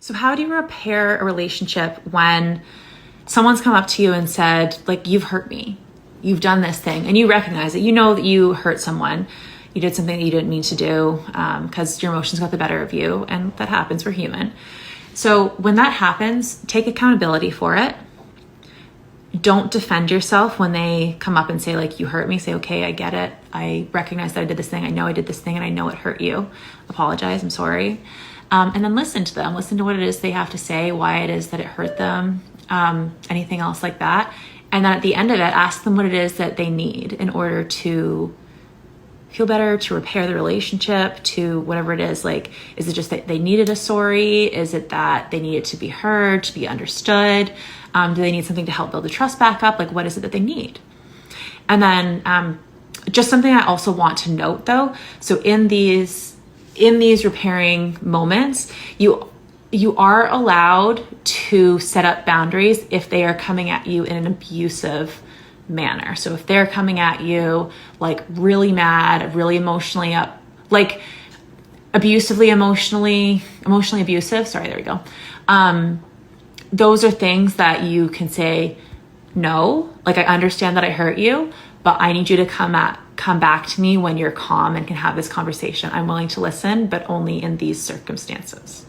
So how do you repair a relationship when someone's come up to you and said, like, you've hurt me, you've done this thing, and you recognize it, you know that you hurt someone, you did something that you didn't mean to do because your emotions got the better of you, and that happens, we're human. So when that happens, take accountability for it. Don't defend yourself when they come up and say, like, you hurt me. Say, okay, I get it. I recognize that I did this thing. I know I did this thing and I know it hurt you. Apologize. I'm sorry. And then listen to them. Listen to what it is they have to say, why it is that it hurt them, anything else like that. And then at the end of it, ask them what it is that they need in order to feel better, to repair the relationship, to whatever it is. Like, is it just that they needed a sorry? Is it that they needed to be heard, to be understood? Do they need something to help build the trust back up? Like, what is it that they need? And then just something I also want to note though. So in these repairing moments, you are allowed to set up boundaries if they are coming at you in an abusive manner. So if they're coming at you like really mad, really emotionally up, like abusively emotionally abusive. Sorry, there we go. Those are things that you can say, no, like, I understand that I hurt you, but I need you to come back to me when you're calm and can have this conversation. I'm willing to listen, but only in these circumstances.